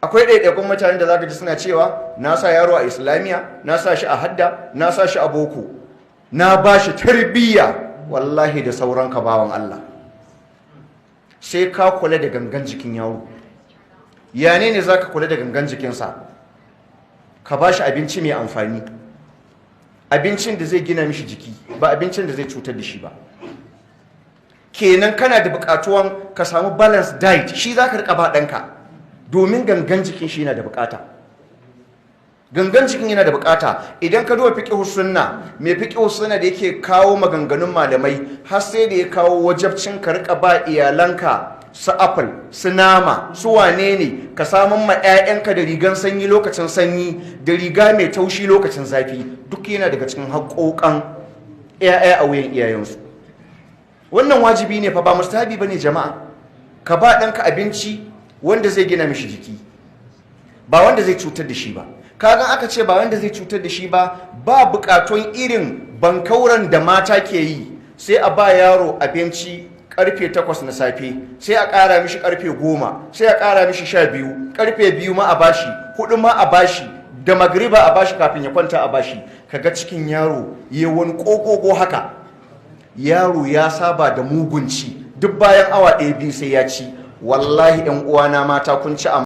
akwai ɗaiɗaikun mutane da zaka ji suna cewa na sa yaro a islamiyya, na sa shi a hadda, na sa shi a boko, na ba shi tarbiyya. Wallahi da sauran ka bawan Allah, sai ka kula da gangan jikin yaro. Ya ne za ka kula da gangan jikinsa? Ka ba shi abinci mai amfani, abincin da zai gina mishi jiki, ba abincin da zai cutar da shi ba. Kenan kana da buƙatuwan ka samu balance diet, shi za ka riƙa ba ɗanka, domin gangan jikin shi yana da buƙata. Gangan jikin yana da buƙata. Idan ka duba fiqh sunna, mai fiqh sunna da yake kawo maganganun malamai, har sai da ya kawo wajabcin ka riƙa ba iyalanka su apple, su nama, su wane ne, ka samun ma 'ya'yanka da rigan sanyi lokacin sanyi, da riga mai taushi lokacin zafi. Duk yana daga cikin haƙoƙan 'ya'ya a wuyan iyayensu. Wannan wajibi ne fa, ba mustahabi bane jama'a. Ka ba ɗanka abinci wanda zai gina mishi jiki, ba wanda zai cutar da shi ba. Kagan aka ce ba wanda zai cutar da shi ba, ba buƙatun irin bankauran da mata ke yi, sai a ba yaro abinci karfe 8 na safe, sai a ƙara mishi karfe 10, sai a ƙara mishi 12, karfe 2 ma a bashi, 4 ma a bashi, da magriba a bashi kafin ya kwanta a bashi. Kaga cikin yaro ya wani ƙoƙoƙo haka, yaro ya saba da mugunci, duk bayan awa 1-2 sai ya ci. Wallahi 'yan uwana mata kun ci